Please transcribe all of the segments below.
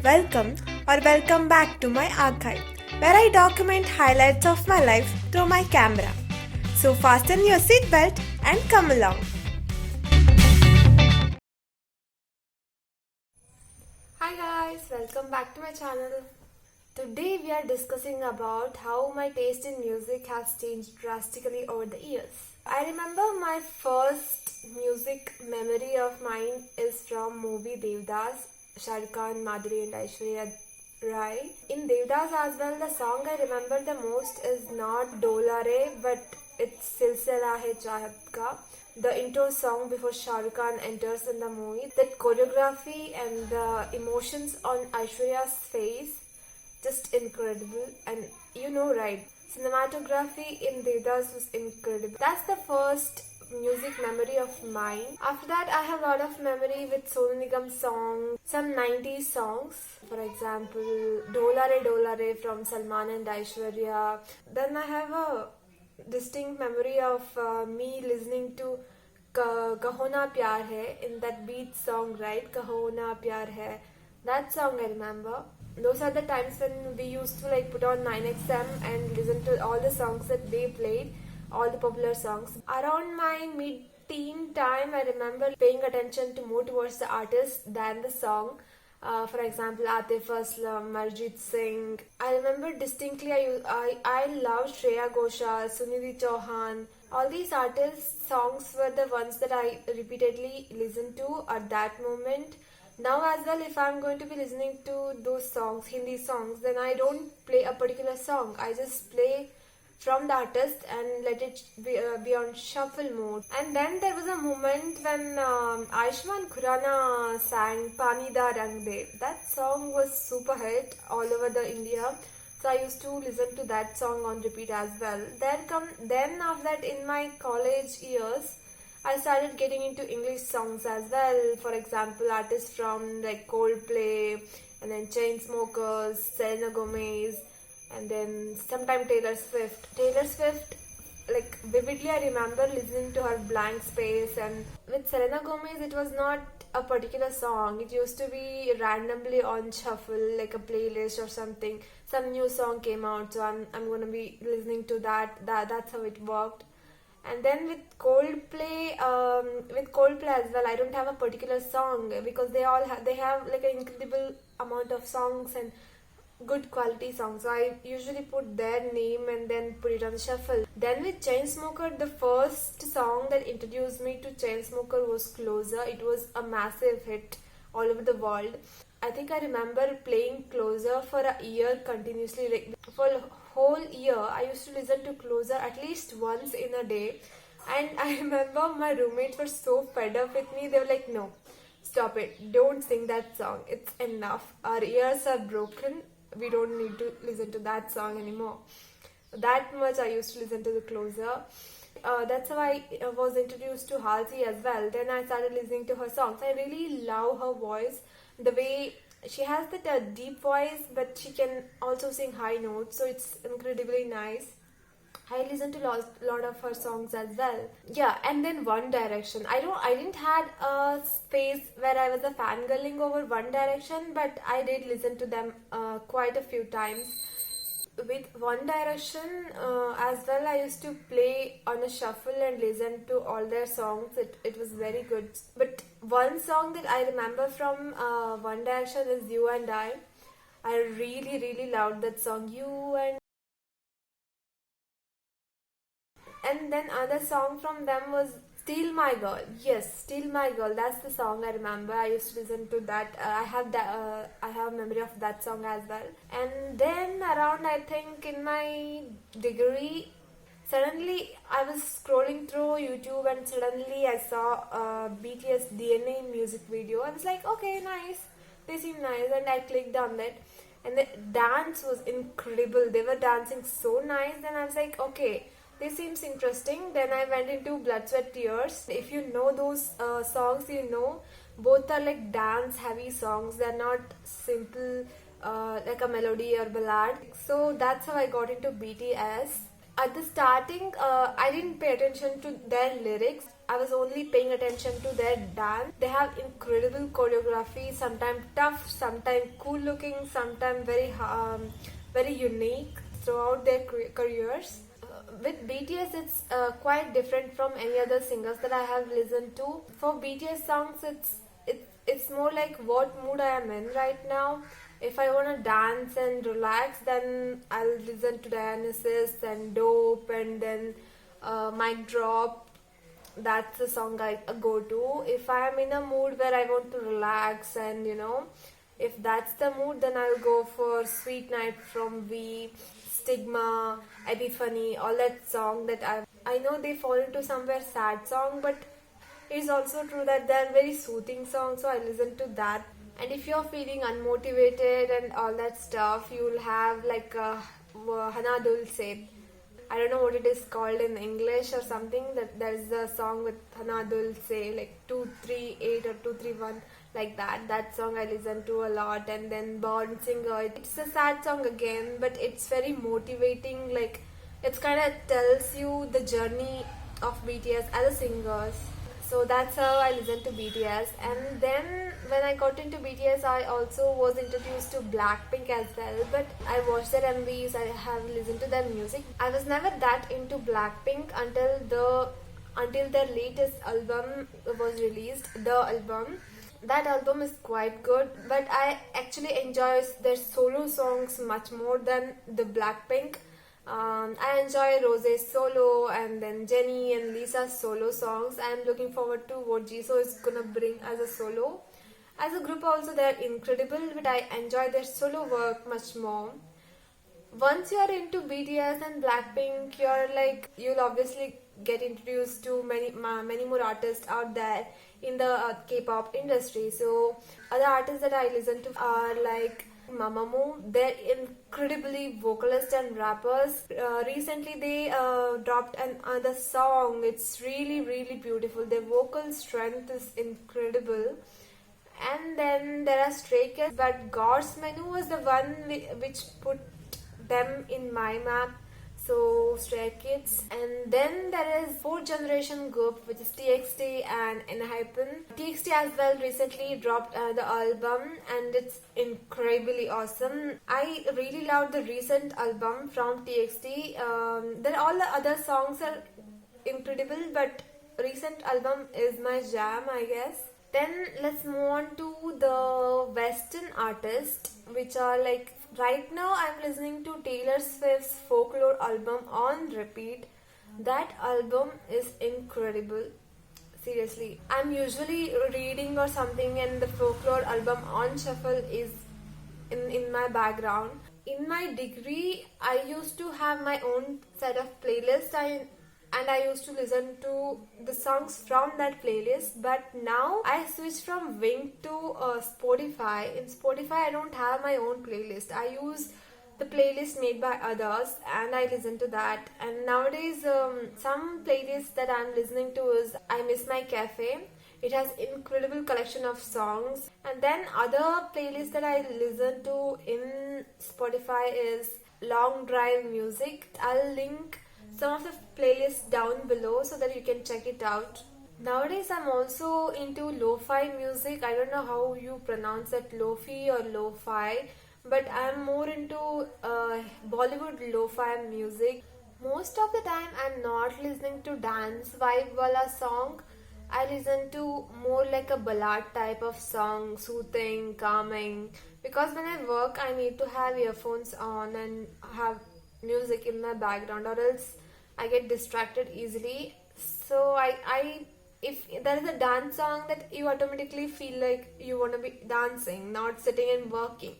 Welcome or welcome back to my archive, where I document highlights of my life through my camera. So fasten your seatbelt and come along. Hi guys, welcome back to my channel. Today we are discussing about how my taste in music has changed drastically over the years. I remember my first music memory of mine is from movie Devdas, Shah Rukh Khan, Madhuri and Aishwarya Rai. In Devdas as well, the song I remember the most is not Dola Re, but it's Silsila Hai Chahat Ka. The intro song before Shah Rukh Khan enters in the movie. That choreography and the emotions on Aishwarya's face, just incredible. And you know, right? Cinematography in Devdas was incredible. That's the first music memory of mine. After that, I have a lot of memory with Sonu Nigam songs, some 90s songs. For example, Dola Re from Salman and Aishwarya. Then I have a distinct memory of me listening to Kaho Na Pyar Hai in that beat song, right? Kaho Na Pyar Hai. That song I remember. Those are the times when we used to like put on 9XM and listen to all the songs that they played, all the popular songs. Around my mid-teen time, I remember paying attention to more towards the artist than the song. For example, Atif Aslam, Arjit Singh. I remember distinctly I loved Shreya Ghoshal, Sunidhi Chauhan. All these artists' songs were the ones that I repeatedly listened to at that moment. Now as well, if I'm going to be listening to those songs, Hindi songs, then I don't play a particular song. I just play from the artist and let it be on shuffle mode. And then there was a moment when Ayushmann Khurrana sang Pani Da Rang De. That song was super hit all over the India. So I used to listen to that song on repeat as well. Then after that, in my college years, I started getting into English songs as well. For example, artists from like Coldplay, and then Chainsmokers, Selena Gomez, and then sometime Taylor Swift. Taylor Swift, like vividly I remember listening to her Blank Space, and with Selena Gomez it was not a particular song. It used to be randomly on shuffle, like a playlist or something. Some new song came out, so I'm gonna be listening to that. That's how it worked. And then with Coldplay as well, I don't have a particular song because they have like an incredible amount of songs and good quality songs. So I usually put their name and then put it on shuffle. Then with Chainsmoker, the first song that introduced me to Chainsmoker was Closer. It was a massive hit all over the world. I think I remember playing Closer for a year continuously. Like for a whole year, I used to listen to Closer at least once in a day. And I remember my roommates were so fed up with me. They were like, "No, stop it. Don't sing that song. It's enough. Our ears are broken. We don't need to listen to that song anymore." That much I used to listen to the Closer. That's how I was introduced to Halsey as well. Then I started listening to her songs. I really love her voice. The way she has that deep voice, but she can also sing high notes, so it's incredibly nice. I listened to lot of her songs as well. Yeah, and then One Direction. I didn't had a space where I was a fangirling over One Direction, but I did listen to them quite a few times. With One Direction as well, I used to play on a shuffle and listen to all their songs. It was very good. But one song that I remember from One Direction is You and I. I really, really loved that song, You and then another song from them was Steal My Girl. Yes, Steal My Girl. That's the song I remember. I used to listen to that. I have memory of that song as well. And then around, I think in my degree, suddenly I was scrolling through YouTube and suddenly I saw BTS DNA music video. I was like, okay, nice. They seem nice, and I clicked on that. And the dance was incredible. They were dancing so nice. Then I was like, okay, this seems interesting. Then I went into Blood, Sweat, Tears. If you know those songs, you know both are like dance heavy songs. They're not simple like a melody or ballad. So that's how I got into BTS. At the starting, I didn't pay attention to their lyrics. I was only paying attention to their dance. They have incredible choreography, sometimes tough, sometimes cool looking, sometimes very unique throughout their careers. With BTS, it's quite different from any other singers that I have listened to. For BTS songs, it's more like what mood I am in right now. If I want to dance and relax, then I'll listen to Dionysus and Dope, and then Mic Drop. That's the song I go to. If I am in a mood where I want to relax, and if that's the mood, then I'll go for Sweet Night from V, Stigma, Epiphany, all that song that I know they fall into somewhere sad song, but it's also true that they're very soothing songs, so I listen to that. And if you're feeling unmotivated and all that stuff, you'll have like Hana Dulce. I don't know what it is called in English or something. That there's a song with Hana Dulce, like 238 or 231, like that. That song I listen to a lot. And then Born Singer. It's a sad song again, but it's very motivating. Like it's kind of tells you the journey of BTS as a singers. So that's how I listened to BTS. And then when I got into BTS, I also was introduced to Blackpink as well. But I watched their MVs, I have listened to their music. I was never that into Blackpink until their latest album was released, the album. That album is quite good, but I actually enjoy their solo songs much more than the Blackpink. I enjoy Rose's solo and then Jennie and Lisa's solo songs. I am looking forward to what Jisoo is gonna bring as a solo. As a group also they're incredible, but I enjoy their solo work much more. Once you are into BTS and Blackpink, you'll obviously get introduced to many more artists out there in the K-pop industry. So other artists that I listen to are like Mamamoo. They're incredibly vocalists and rappers. Recently they dropped another song. It's really beautiful. Their vocal strength is incredible. And then there are Stray Kids, but God's Menu was the one which put them in my map. So Stray Kids. And then there is fourth generation group, which is TXT and Enhypen. TXT as well recently dropped the album, and it's incredibly awesome. I really loved the recent album from TXT. Then all the other songs are incredible, but recent album is my jam, I guess. Then let's move on to the Western artists, which are like right now I'm listening to Taylor Swift's Folklore album on repeat. That album is incredible. Seriously. I'm usually reading or something and the Folklore album on shuffle is in my background. In my degree, I used to have my own set of playlists and I used to listen to the songs from that playlist, but now I switched from Wing to Spotify. In Spotify I don't have my own playlist. I use the playlist made by others and I listen to that. And nowadays some playlists that I'm listening to is I Miss My Cafe. It has incredible collection of songs. And then other playlists that I listen to in Spotify is Long Drive Music. I'll link some of the playlists down below so that you can check it out. Nowadays I'm also into lo-fi music. I don't know how you pronounce it, lofi or lo-fi, but I'm more into Bollywood lo-fi music. Most of the time I'm not listening to dance vibe wala song. I listen to more like a ballad type of song, soothing, calming, because when I work I need to have earphones on and have music in my background, or else I get distracted easily. So if there is a dance song, that you automatically feel like you want to be dancing, not sitting and working.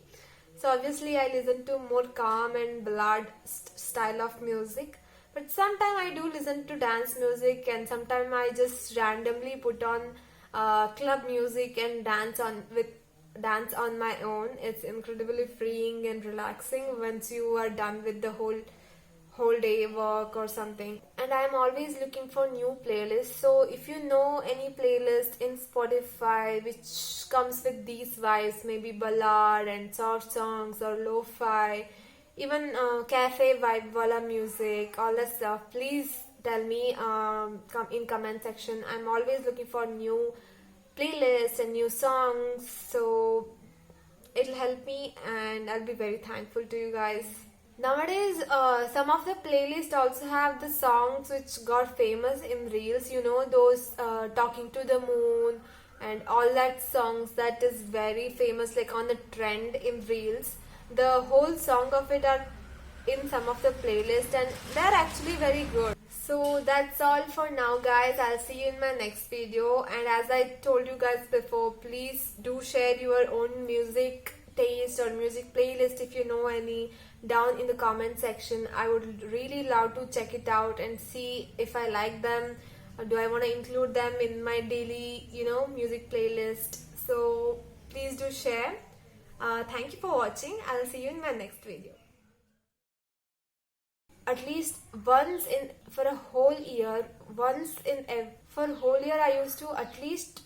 So obviously I listen to more calm and ballad style of music. But sometimes I do listen to dance music, and sometimes I just randomly put on club music and dance on my own. It's incredibly freeing and relaxing once you are done with the whole day work or something. And I'm always looking for new playlists. So if you know any playlist in Spotify which comes with these vibes, maybe ballad and soft songs or lo-fi, even cafe vibe wala music, all that stuff, please tell me in comment section. I'm always looking for new playlists and new songs, so it'll help me and I'll be very thankful to you guys. Nowadays, some of the playlists also have the songs which got famous in reels, you know, those Talking to the Moon and all that songs that is very famous, like on the trend in reels. The whole song of it are in some of the playlists and they're actually very good. So that's all for now, guys. I'll see you in my next video, and as I told you guys before, please do share your own music taste or music playlist if you know any down in the comment section. I would really love to check it out and see if I like them, or do I want to include them in my daily, you know, music playlist. So please do share. Thank you for watching. I'll see you in my next video. At least once in for a whole year, for a whole year I used to at least